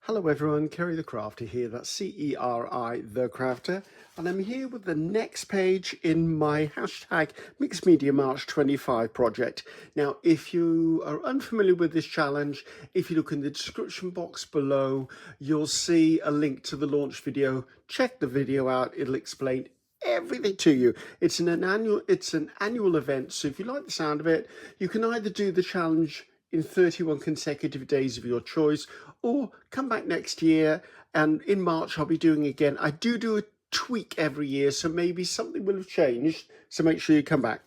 Hello everyone, Ceri the Crafter here, that's C-E-R-I the Crafter, and I'm here with the next page in my hashtag Mixed Media March 25 project. Now, if you are unfamiliar with this challenge, if you look in the description box below, you'll see a link to the launch video. Check the video out, it'll explain everything to you. It's an annual event, so if you like the sound of it, you can either do the challenge in 31 consecutive days of your choice, or come back next year, and in March I'll be doing again. I do a tweak every year, so maybe something will have changed, so make sure you come back.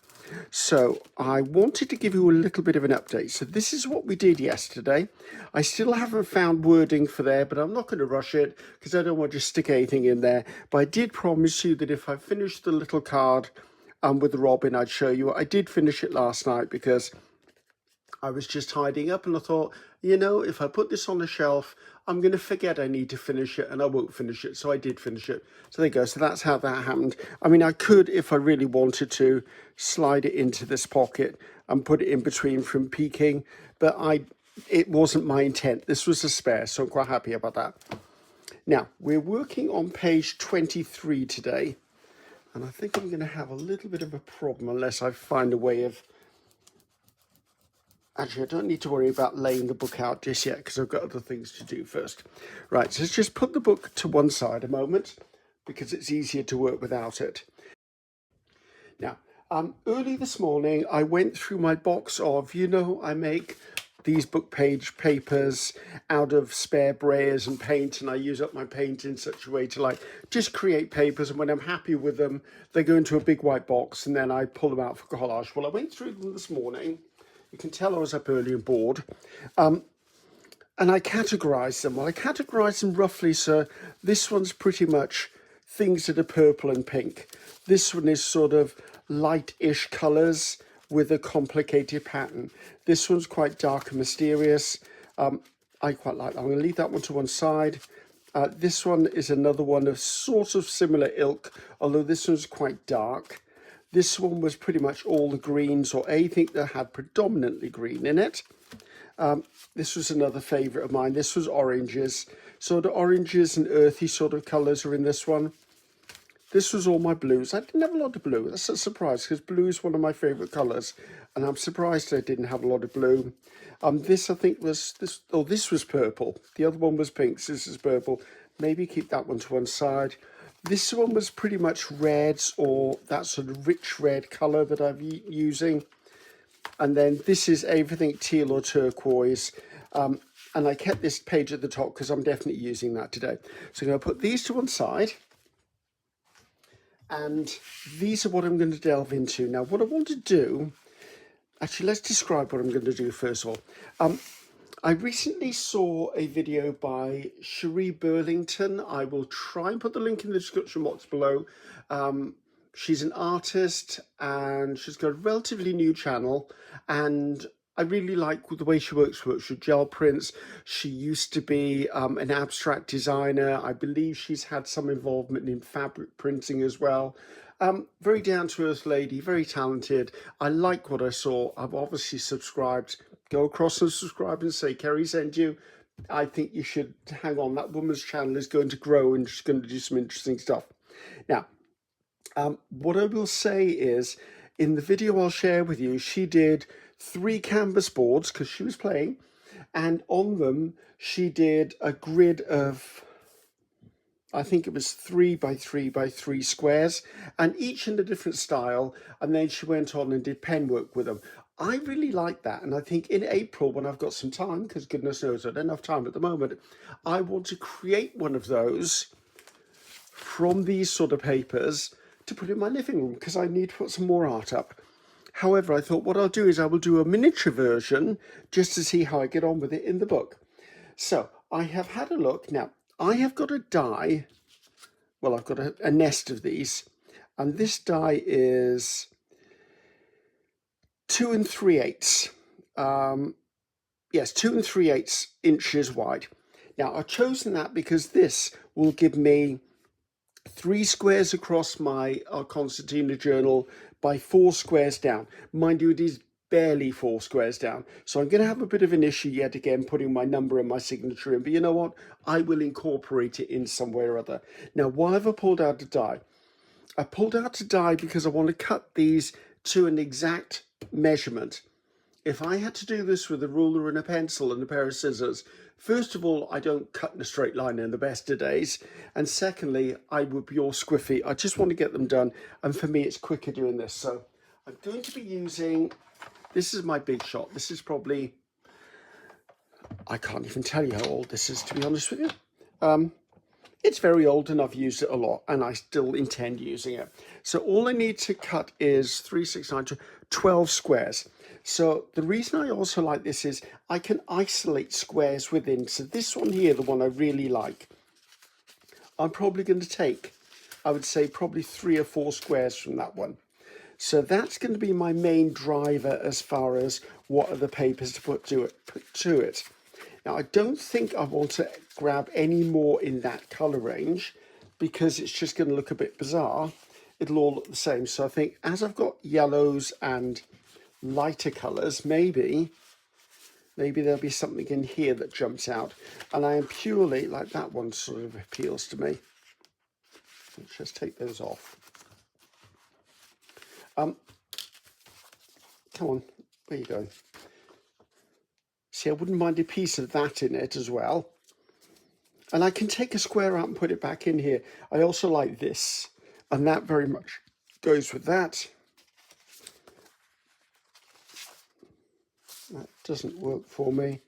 So I wanted to give you a little bit of an update. So this is what we did yesterday. I still haven't found wording for there, but I'm not going to rush it because I don't want to stick anything in there. But I did promise you that if I finished the little card with the robin, I'd show you. I did finish it last night because I was just tidying up and I thought, you know, if I put this on the shelf, I'm going to forget I need to finish it and I won't finish it. So I did finish it. So there you go. So that's how that happened. I mean, I could, if I really wanted to, slide it into this pocket and put it in between from peeking, but it wasn't my intent. This was a spare, so I'm quite happy about that. Now, we're working on page 23 today, and I think I'm going to have a little bit of a problem unless I find a way of... Actually, I don't need to worry about laying the book out just yet because I've got other things to do first. Right, so let's just put the book to one side a moment because it's easier to work without it. Now, early this morning, I went through my box of, I make these book page papers out of spare brayers and paint, and I use up my paint in such a way to just create papers, and when I'm happy with them, they go into a big white box, and then I pull them out for collage. Well, I went through them this morning. You can tell I was up early and bored. And I categorised them. Well, I categorised them roughly, so this one's pretty much things that are purple and pink. This one is sort of light-ish colours with a complicated pattern. This one's quite dark and mysterious. I quite like that. I'm going to leave that one to one side. This one is another one of sort of similar ilk, although this one's quite dark. This one was pretty much all the greens or anything that had predominantly green in it. This was another favourite of mine. This was oranges. Sort of oranges and earthy sort of colours are in this one. This was all my blues. I didn't have a lot of blue. That's a surprise because blue is one of my favourite colours. And I'm surprised I didn't have a lot of blue. This I think was, this was purple. The other one was pink. So this is purple. Maybe keep that one to one side. This one was pretty much reds or that sort of rich red colour that I'm using. And then this is everything teal or turquoise. And I kept this page at the top because I'm definitely using that today. So I'm going to put these to one side. And these are what I'm going to delve into. Now, what I want to do... Actually, let's describe what I'm going to do first of all. I recently saw a video by Sheree Burlington. I will try and put the link in the description box below. She's an artist and she's got a relatively new channel, and I really like the way she works with gel prints. She used to be an abstract designer. I believe she's had some involvement in fabric printing as well. Very down-to-earth lady, very talented. I like what I saw. I've obviously subscribed. Go across and subscribe and say, Ceri sent you. I think you should hang on. That woman's channel is going to grow and she's going to do some interesting stuff. Now, what I will say is, in the video I'll share with you, she did 3 canvas boards because she was playing. And on them, she did a grid of... I think it was 3 by 3 by 3 squares, and each in a different style. And then she went on and did pen work with them. I really like that. And I think in April, when I've got some time, because goodness knows I don't have time at the moment, I want to create one of those from these sort of papers to put in my living room because I need to put some more art up. However, I thought what I'll do is I will do a miniature version just to see how I get on with it in the book. So I have had a look. Now, I have got a die, well, I've got a nest of these, and this die is 2 3/8. Yes, 2 3/8 inches wide. Now, I've chosen that because this will give me 3 squares across my concertina journal by 4 squares down. Mind you, it is barely 4 squares down. So I'm going to have a bit of an issue yet again putting my number and my signature in, but you know what? I will incorporate it in some way or other. Now, why have I pulled out a die? I pulled out a die because I want to cut these to an exact measurement. If I had to do this with a ruler and a pencil and a pair of scissors, first of all, I don't cut in a straight line in the best of days. And secondly, I would be all squiffy. I just want to get them done. And for me, it's quicker doing this. So I'm going to be using, this is my big shot. This is probably, I can't even tell you how old this is, to be honest with you. It's very old and I've used it a lot and I still intend using it. So all I need to cut is 3, 6, 9, 12 squares. So the reason I also like this is I can isolate squares within. So this one here, the one I really like, I'm probably going to take, I would say probably 3 or 4 squares from that one. So that's going to be my main driver as far as what are the papers to put to it. Now, I don't think I want to grab any more in that colour range because it's just going to look a bit bizarre. It'll all look the same. So I think as I've got yellows and lighter colours, maybe there'll be something in here that jumps out. And I am purely, like that one sort of appeals to me. Let's just take those off. Come on, where are you going? See, I wouldn't mind a piece of that in it as well. And I can take a square out and put it back in here. I also like this, and that very much goes with that. That doesn't work for me.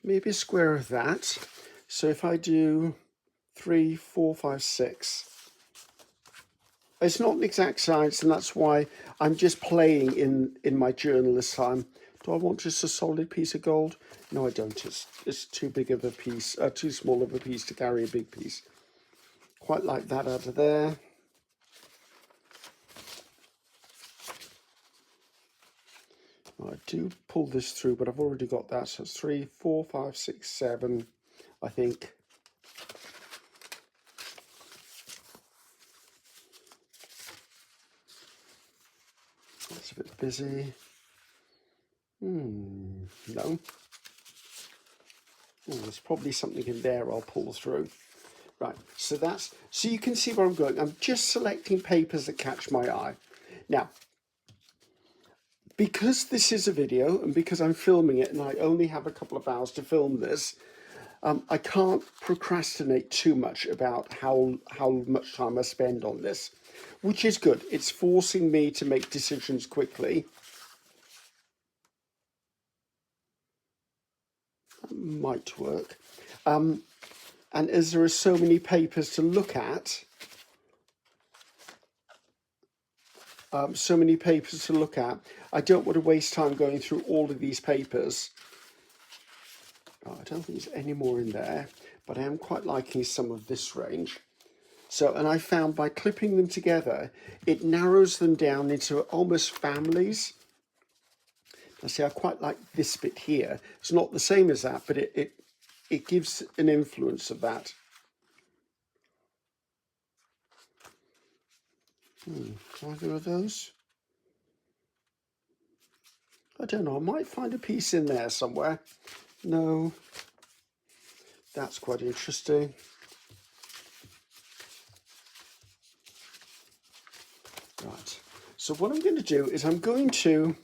Maybe a square of that. So if I do 3, 4, 5, 6. It's not an exact science, and that's why I'm just playing in my journal this time. Do I want just a solid piece of gold? No, I don't. It's too big of a piece, too small of a piece to carry a big piece. Quite like that out of there. I do pull this through, but I've already got that. So it's 3, 4, 5, 6, 7, I think. That's a bit busy. No. Oh, there's probably something in there I'll pull through. Right, so you can see where I'm going. I'm just selecting papers that catch my eye. Now, because this is a video and because I'm filming it and I only have a couple of hours to film this, I can't procrastinate too much about how much time I spend on this, which is good. It's forcing me to make decisions quickly. That might work. And as there are so many papers to look at, I don't want to waste time going through all of these papers. Oh, I don't think there's any more in there, but I am quite liking some of this range. So, and I found by clipping them together, it narrows them down into almost families. Now see, I quite like this bit here. It's not the same as that, but it gives an influence of that. Either of those? I don't know, I might find a piece in there somewhere. No, that's quite interesting. Right, so what I'm going to do is I'm going to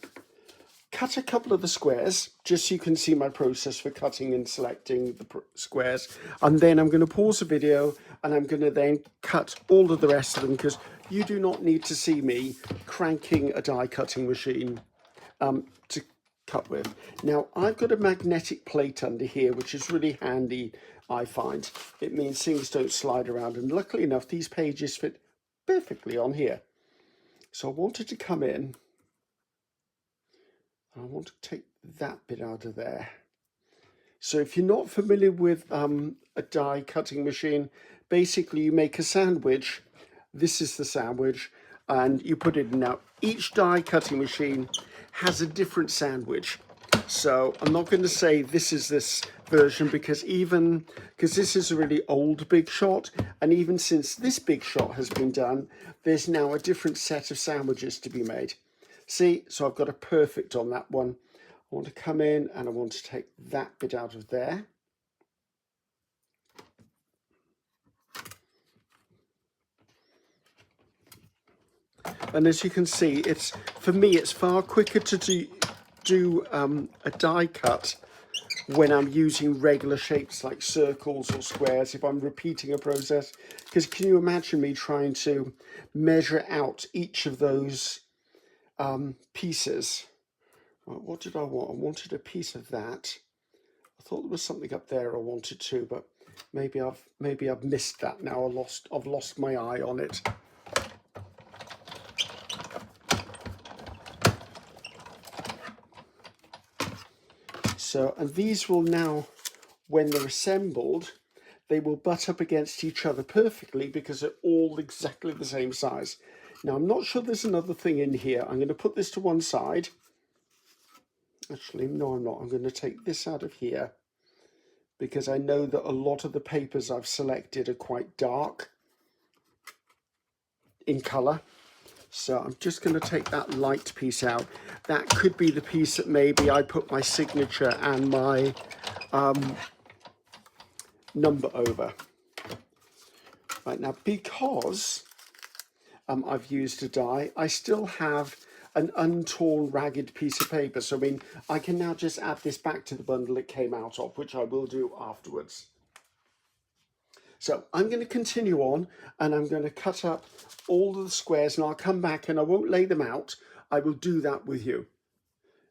cut a couple of the squares, just so you can see my process for cutting and selecting the squares. And then I'm going to pause the video and I'm going to then cut all of the rest of them, because you do not need to see me cranking a die cutting machine to cut with. Now, I've got a magnetic plate under here, which is really handy, I find. It means things don't slide around. And luckily enough, these pages fit perfectly on here. So I wanted to come in. I want to take that bit out of there. So if you're not familiar with a die cutting machine, basically you make a sandwich. This is the sandwich, and you put it in. Now, each die cutting machine has a different sandwich. So I'm not going to say this is this version because this is a really old Big Shot, and even since this Big Shot has been done, there's now a different set of sandwiches to be made. See, so I've got a perfect on that one. I want to come in and I want to take that bit out of there. And as you can see, for me, it's far quicker to do a die cut when I'm using regular shapes like circles or squares, if I'm repeating a process. Because can you imagine me trying to measure out each of those pieces? Well, what did I want? I wanted a piece of that. I thought there was something up there I wanted to, but maybe I've missed that now. I've lost my eye on it. So, and these will now, when they're assembled, they will butt up against each other perfectly because they're all exactly the same size. Now, I'm not sure there's another thing in here. I'm going to put this to one side. Actually, no, I'm not. I'm going to take this out of here because I know that a lot of the papers I've selected are quite dark in colour. So I'm just going to take that light piece out. That could be the piece that maybe I put my signature and my number over. Right, now, because I've used a die, I still have an untorn, ragged piece of paper. So, I mean, I can now just add this back to the bundle it came out of, which I will do afterwards. So I'm going to continue on and I'm going to cut up all of the squares, and I'll come back and I won't lay them out. I will do that with you.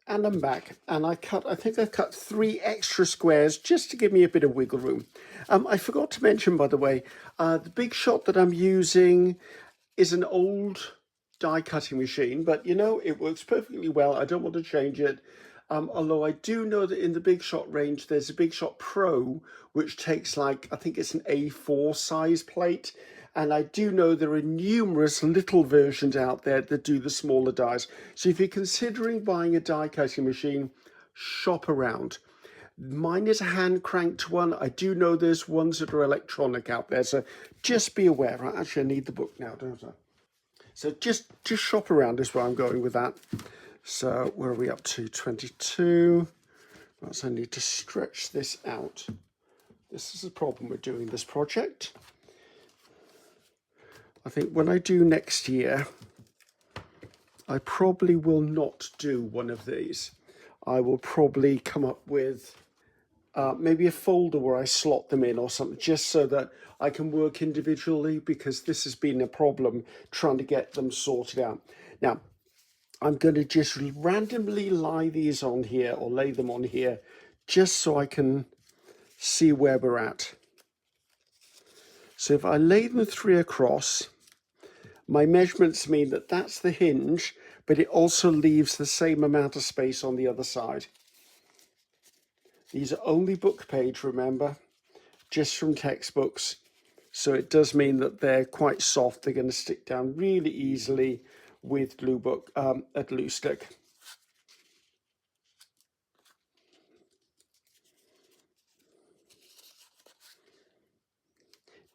And I'm back, and I think I cut 3 extra squares just to give me a bit of wiggle room. I forgot to mention, by the way, the Big Shot that I'm using is an old die cutting machine, but you know, it works perfectly well. I don't want to change it. Although I do know that in the Big Shot range, there's a Big Shot Pro, which takes like, I think it's an A4 size plate. And I do know there are numerous little versions out there that do the smaller dies. So if you're considering buying a die cutting machine, shop around. Mine is a hand cranked one. I do know there's ones that are electronic out there. So just be aware. Right? Actually, I need the book now, don't I? So just shop around is where I'm going with that. So where are we up to? 22. Right, so I need to stretch this out. This is the problem with doing this project. I think when I do next year, I probably will not do one of these. I will probably come up with maybe a folder where I slot them in or something, just so that I can work individually, because this has been a problem trying to get them sorted out. Now, I'm going to just randomly lie these on here, or lay them on here, just so I can see where we're at. So if I lay them 3 across, my measurements mean that that's the hinge, but it also leaves the same amount of space on the other side. These are only book page, remember, just from textbooks. So it does mean that they're quite soft. They're going to stick down really easily with a glue stick.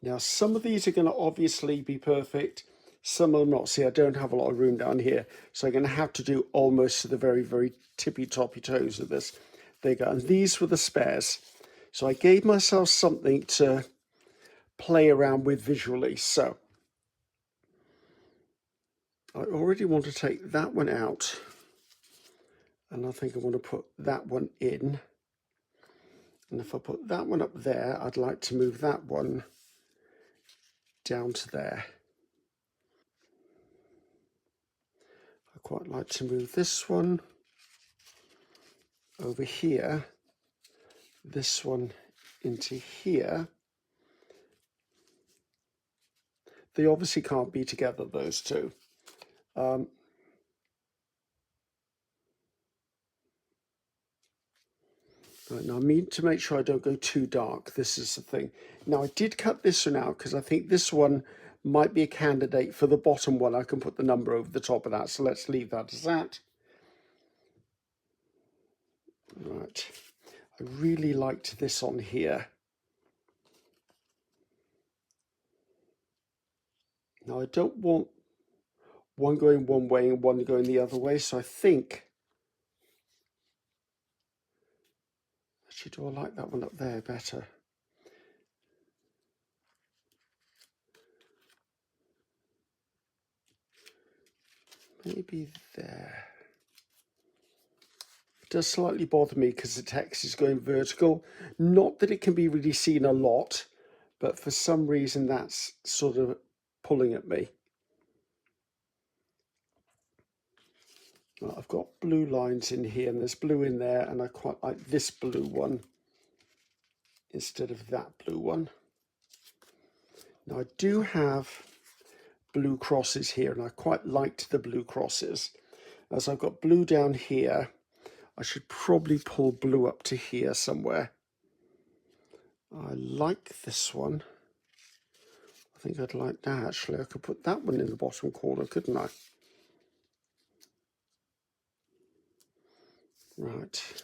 Now, some of these are going to obviously be perfect. Some are not. See, I don't have a lot of room down here. So I'm going to have to do almost to the very, very tippy-toppy toes of this. There you go. And these were the spares. So I gave myself something to play around with visually. So I already want to take that one out. And I think I want to put that one in. And if I put that one up there, I'd like to move that one down to there. I quite like to move this one over here, this one into here. They obviously can't be together, those two. Right, now I need to make sure I don't go too dark. This is the thing. Now I did cut this one out because I think this one might be a candidate for the bottom one. I can put the number over the top of that. So let's leave that as that. Right, I really liked this on here. Now I don't want one going one way and one going the other way, so I think, actually, do I like that one up there better? Maybe there. It does slightly bother me because the text is going vertical. Not that it can be really seen a lot, but for some reason that's sort of pulling at me. Well, I've got blue lines in here and there's blue in there, and I quite like this blue one instead of that blue one. Now I do have blue crosses here, and I quite liked the blue crosses. As I've got blue down here, I should probably pull blue up to here somewhere. I like this one. I think I'd like that actually. I could put that one in the bottom corner, couldn't I? Right.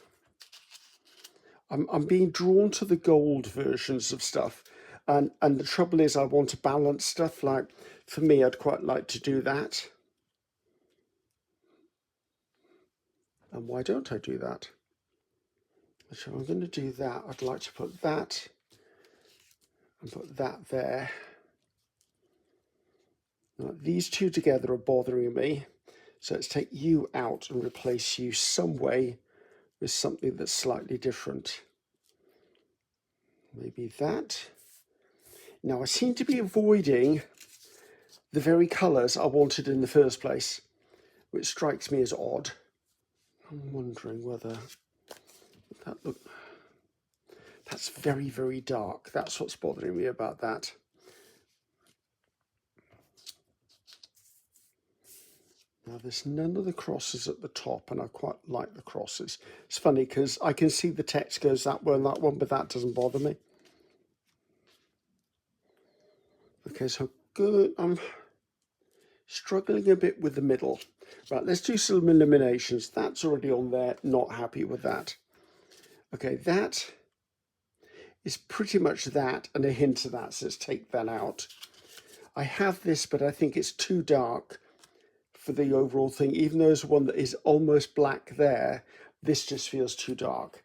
I'm being drawn to the gold versions of stuff. And the trouble is I want to balance stuff. Like, for me, I'd quite like to do that. And why don't I do that? So I'm going to do that. I'd like to put that and put that there. Now, these two together are bothering me. So let's take you out and replace you some way with something that's slightly different. Maybe that. Now I seem to be avoiding the very colours I wanted in the first place, which strikes me as odd. I'm wondering whether that look. That's very, very dark. That's what's bothering me about that. Now there's none of the crosses at the top, and I quite like the crosses. It's funny because I can see the text goes that way and that one, but that doesn't bother me. Okay, so good. I'm struggling a bit with the middle. Right, let's do some eliminations. That's already on there. Not happy with that. Okay, that is pretty much that and a hint of that, so let's take that out. I have this, but I think it's too dark for the overall thing. Even though there's one that is almost black there, this just feels too dark,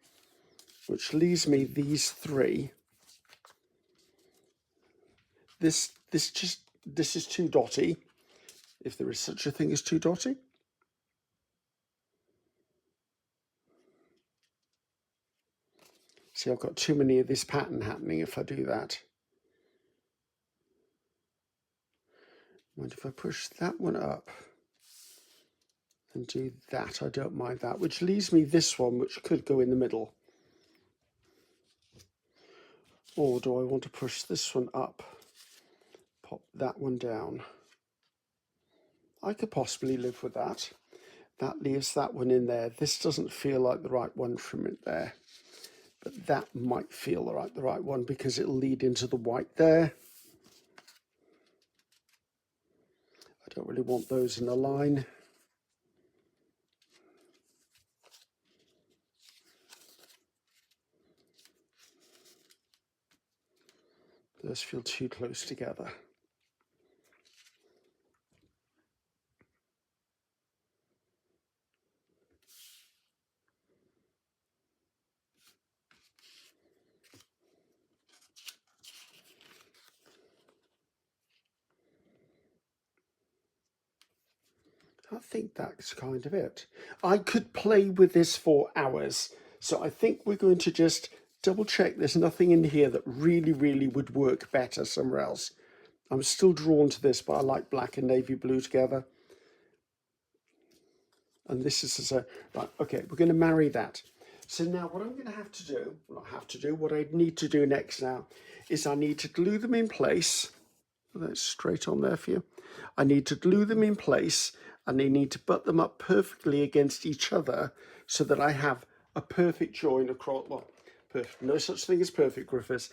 which leaves me these three. This is too dotty, if there is such a thing as too dotty. See, I've got too many of this pattern happening if I do that. And if I push that one up and do that, I don't mind that, which leaves me this one, which could go in the middle. Or do I want to push this one up, pop that one down? I could possibly live with that. That leaves that one in there. This doesn't feel like the right one from it there, but that might feel the right one because it'll lead into the white there. I don't really want those in a line. Those feel too close together. I think that's kind of it. I could play with this for hours. So I think we're going to just double check there's nothing in here that really, really would work better somewhere else. I'm still drawn to this, but I like black and navy blue together. And this is right, okay, we're going to marry that. So now what I'm going to have to do, well, not have to do, what I need to do next now is I need to glue them in place. That's straight on there for you. I need to glue them in place, and I need to butt them up perfectly against each other so that I have a perfect join across, well, perfect, no such thing as perfect, Griffiths,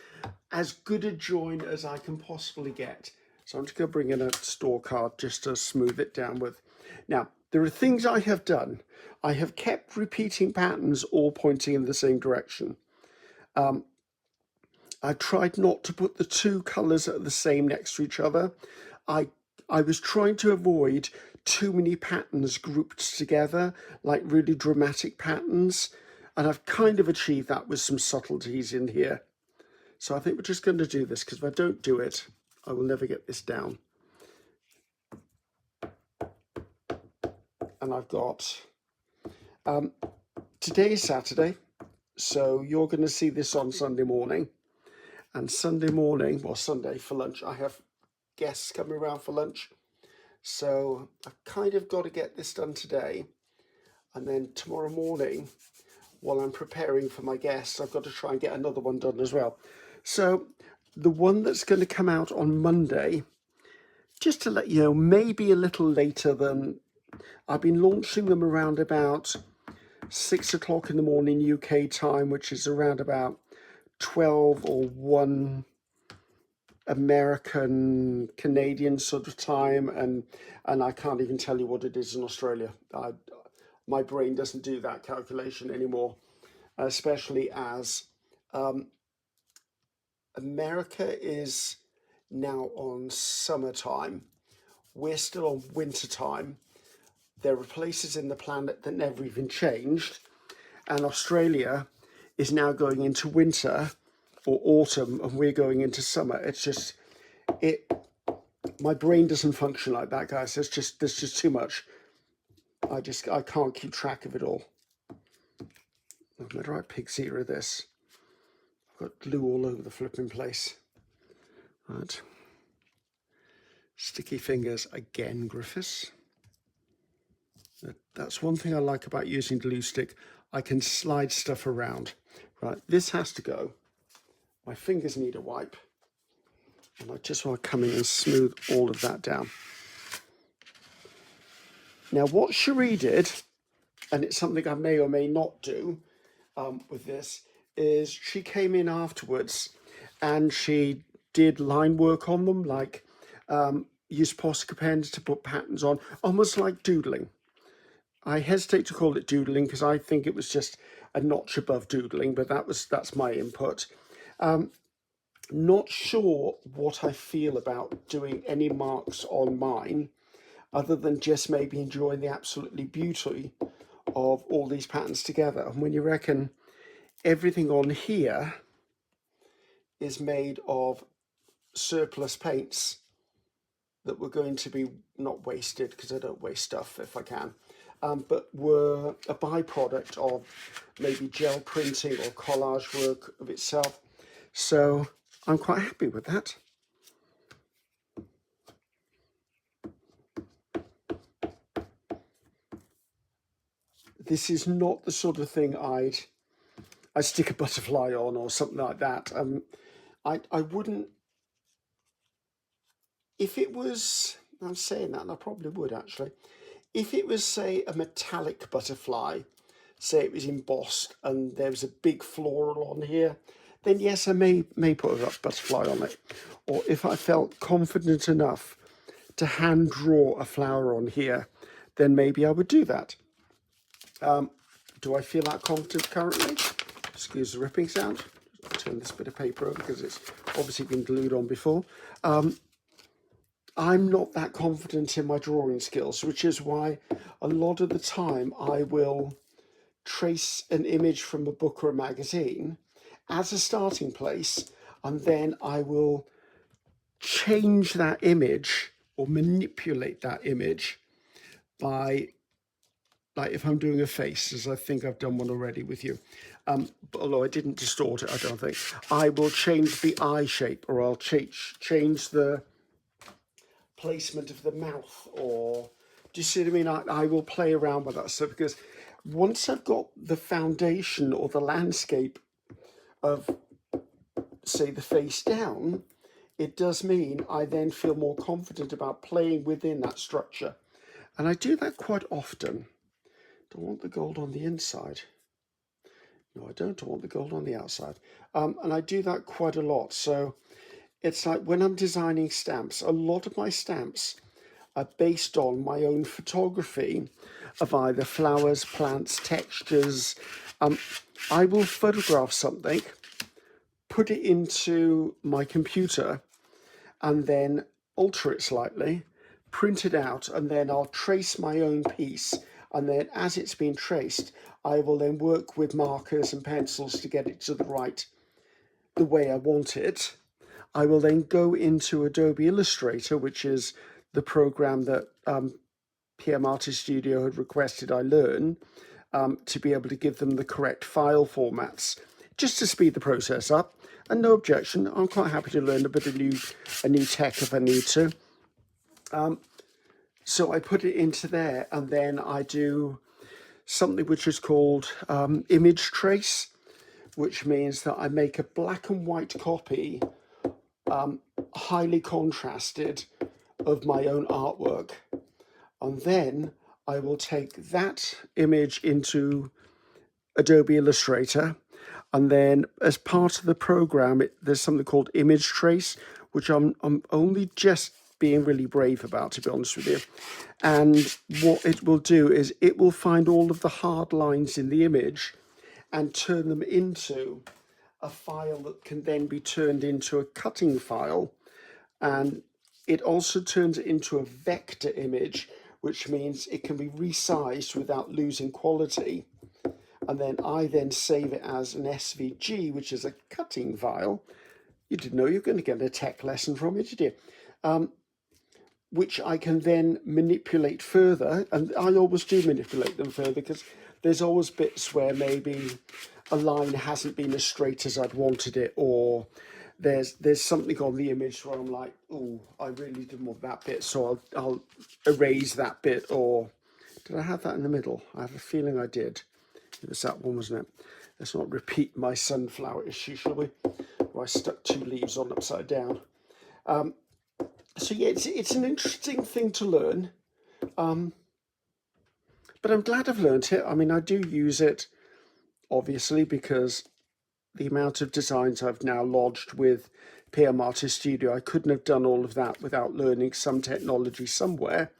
as good a join as I can possibly get. So I'm just going to bring in a store card just to smooth it down with. Now, There are things I have done. I have kept repeating patterns all pointing in the same direction. I tried not to put the two colours that are the same next to each other. I was trying to avoid too many patterns grouped together, like really dramatic patterns. And I've kind of achieved that with some subtleties in here. So I think we're just going to do this, because if I don't do it, I will never get this down. And I've got, today is Saturday, so you're going to see this on Sunday morning. And Sunday morning, or Sunday for lunch, I have guests coming around for lunch. So I've kind of got to get this done today. And then tomorrow morning, while I'm preparing for my guests, I've got to try and get another one done as well. So the one that's going to come out on Monday, just to let you know, maybe a little later than, I've been launching them around about 6 o'clock in the morning UK time, which is around about 12 or 1 American Canadian sort of time, and I can't even tell you what it is in Australia. My brain doesn't do that calculation anymore, especially as America is now on summertime. We're still on winter time. There are places in the planet that never even changed, and Australia is now going into winter or autumn, and we're going into summer. It's just, my brain doesn't function like that, guys. There's just too much. I can't keep track of it all. I'm going to write pig zero this. I've got glue all over the flipping place. Right. Sticky fingers again, Griffiths. That's one thing I like about using glue stick. I can slide stuff around. Right, this has to go. My fingers need a wipe. And I just want to come in and smooth all of that down. Now, what Sheree did, and it's something I may or may not do with this, is she came in afterwards and she did line work on them, like used Posca pens to put patterns on, almost like doodling. I hesitate to call it doodling because I think it was just a notch above doodling, but that's my input. Not sure what I feel about doing any marks on mine, other than just maybe enjoying the absolutely beauty of all these patterns together. And when you reckon everything on here is made of surplus paints that were going to be not wasted, because I don't waste stuff if I can, but were a byproduct of maybe gel printing or collage work of itself. So I'm quite happy with that. This is not the sort of thing I'd stick a butterfly on or something like that. I wouldn't, if it was, I'm saying that, and I probably would actually, if it was, say, a metallic butterfly, say it was embossed and there was a big floral on here, then yes, I may put a butterfly on it. Or if I felt confident enough to hand draw a flower on here, then maybe I would do that. Do I feel that confident currently? Excuse the ripping sound. I'll turn this bit of paper over because it's obviously been glued on before. I'm not that confident in my drawing skills, which is why a lot of the time I will trace an image from a book or a magazine as a starting place, and then I will change that image or manipulate that image by, like if I'm doing a face, as I think I've done one already with you, but although I didn't distort it, I don't think, I will change the eye shape, or I'll change the placement of the mouth, or do you see what I mean? I will play around with that stuff, because once I've got the foundation or the landscape of, say, the face down, it does mean I then feel more confident about playing within that structure. And I do that quite often. Don't want the gold on the inside. No, I don't want the gold on the outside. And I do that quite a lot. So it's like when I'm designing stamps, a lot of my stamps based on my own photography of either flowers, plants, textures. I will photograph something, put it into my computer, and then alter it slightly, print it out, and then I'll trace my own piece. And then as it's been traced, I will then work with markers and pencils to get it to the way I want it. I will then go into Adobe Illustrator, which is the program that PM Artist Studio had requested I learn, to be able to give them the correct file formats, just to speed the process up. And no objection, I'm quite happy to learn a bit of new tech if I need to. So I put it into there, and then I do something which is called image trace, which means that I make a black and white copy, highly contrasted, of my own artwork. And then I will take that image into Adobe Illustrator, and then as part of the program, there's something called image trace, which I'm only just being really brave about, to be honest with you. And what it will do is it will find all of the hard lines in the image and turn them into a file that can then be turned into a cutting file. And it also turns it into a vector image, which means it can be resized without losing quality. And then I then save it as an SVG, which is a cutting file. You didn't know you were going to get a tech lesson from it, did you? Which I can then manipulate further. And I always do manipulate them further, because there's always bits where maybe a line hasn't been as straight as I'd wanted it, or there's something on the image where I'm like, oh, I really didn't want that bit, so I'll erase that bit. Or did I have that in the middle? I have a feeling I did. It was that one, wasn't it? Let's not repeat my sunflower issue, shall we? Where I stuck 2 leaves on upside down. So yeah, it's an interesting thing to learn. But I'm glad I've learned it. I mean, I do use it, obviously, because the amount of designs I've now lodged with PM Artist Studio, I couldn't have done all of that without learning some technology somewhere.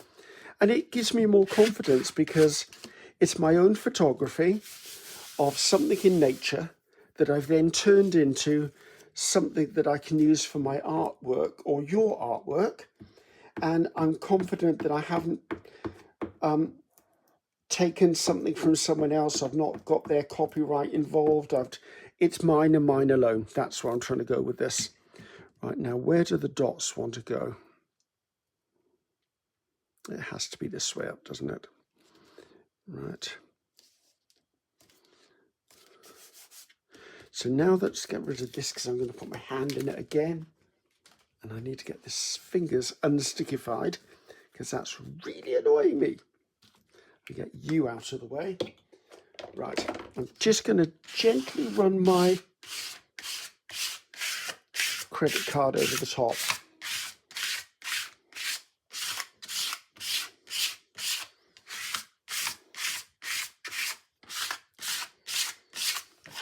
And it gives me more confidence, because it's my own photography of something in nature that I've then turned into something that I can use for my artwork or your artwork. And I'm confident that I haven't taken something from someone else. I've not got their copyright involved. It's mine and mine alone. That's where I'm trying to go with this. Right, now, where do the dots want to go? It has to be this way up, doesn't it? Right. So now let's get rid of this, because I'm going to put my hand in it again. And I need to get this fingers unstickified, because that's really annoying me. We get you out of the way. Right, I'm just going to gently run my credit card over the top.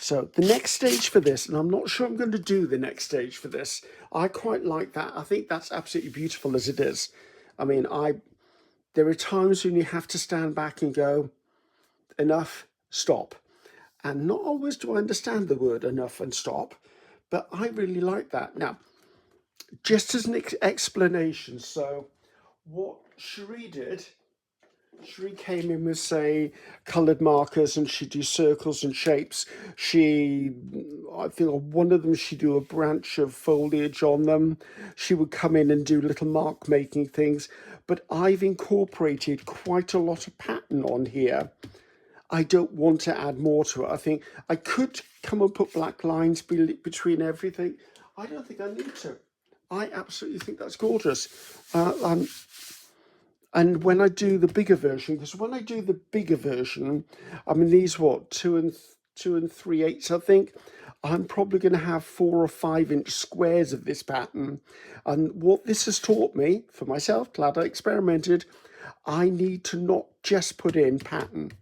So the next stage for this, and I'm not sure I'm going to do the next stage for this. I quite like that. I think that's absolutely beautiful as it is. I mean, there are times when you have to stand back and go, enough, stop. And not always do I understand the word enough and stop, but I really like that. Now, just as an explanation, so what Sheree did, Sheree came in with, say, coloured markers, and she'd do circles and shapes. I feel one of them, she'd do a branch of foliage on them. She would come in and do little mark making things. But I've incorporated quite a lot of pattern on here. I don't want to add more to it. I think I could come and put black lines between everything. I don't think I need to. I absolutely think that's gorgeous. And when I do the bigger version, because when I do the bigger version, I mean, these, what, 2 3/8, I think, I'm probably going to have 4 or 5 inch squares of this pattern. And what this has taught me, for myself, glad I experimented, I need to not just put in pattern.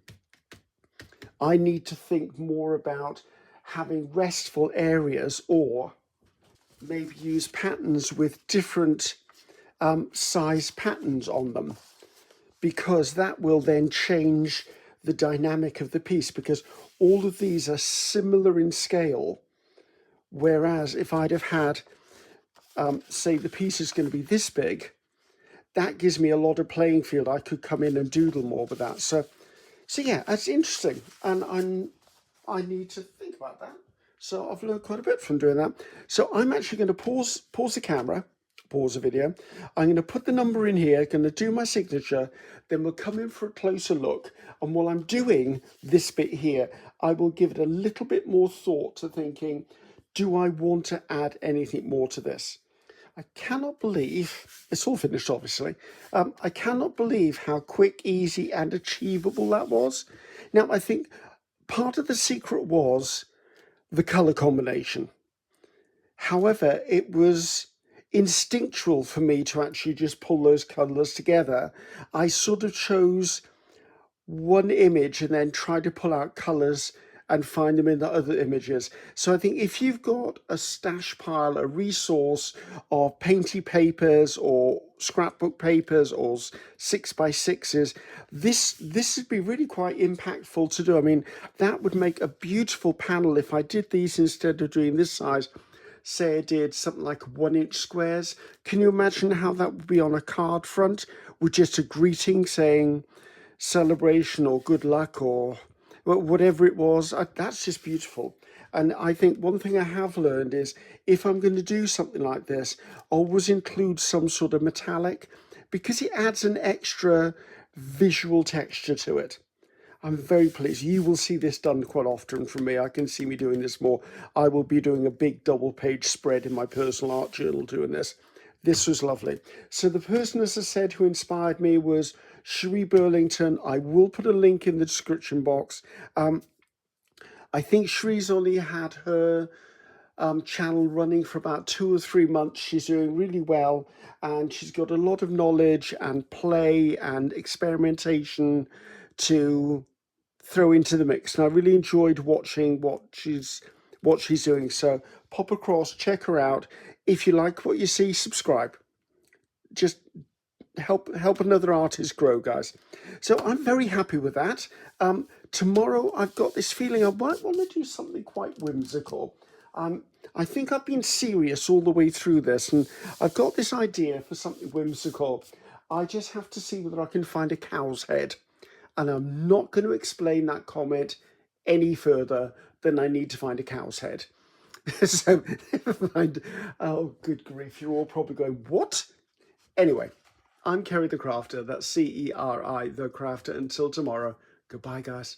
I need to think more about having restful areas, or maybe use patterns with different size patterns on them, because that will then change the dynamic of the piece, because all of these are similar in scale. Whereas if I'd have had, say the piece is going to be this big, that gives me a lot of playing field. I could come in and doodle more with that. So yeah, that's interesting. And I need to think about that. So I've learned quite a bit from doing that. So I'm actually going to pause the camera, pause the video. I'm going to put the number in here, going to do my signature, then we'll come in for a closer look. And while I'm doing this bit here, I will give it a little bit more thought to thinking, do I want to add anything more to this? I cannot believe, it's all finished obviously, I cannot believe how quick, easy and achievable that was. Now I think part of the secret was the colour combination. However, it was instinctual for me to actually just pull those colours together. I sort of chose one image and then try to pull out colours and find them in the other images. So I think if you've got a stash pile, a resource of painty papers or scrapbook papers or 6x6s, this would be really quite impactful to do. I mean, that would make a beautiful panel if I did these instead of doing this size. Say I did something like 1-inch squares. Can you imagine how that would be on a card front with just a greeting saying celebration or good luck or whatever it was? That's just beautiful. And I think one thing I have learned is if I'm going to do something like this, always include some sort of metallic, because it adds an extra visual texture to it. I'm very pleased. You will see this done quite often from me. I can see me doing this more. I will be doing a big double-page spread in my personal art journal doing this. This was lovely. So the person, as I said, who inspired me was Sheree Burlington. I will put a link in the description box. I think Sheree's only had her channel running for about 2 or 3 months. She's doing really well, and she's got a lot of knowledge and play and experimentation to throw into the mix. And I really enjoyed watching what she's doing. So pop across, check her out. If you like what you see, subscribe. Just help another artist grow, guys. So I'm very happy with that. Tomorrow I've got this feeling I might want to do something quite whimsical. I think I've been serious all the way through this, and I've got this idea for something whimsical. I just have to see whether I can find a cow's head. And I'm not going to explain that comment any further than I need to find a cow's head. So never mind. Oh, good grief. You're all probably going, what? Anyway, I'm Ceri the Crafter. That's Ceri, the Crafter. Until tomorrow. Goodbye, guys.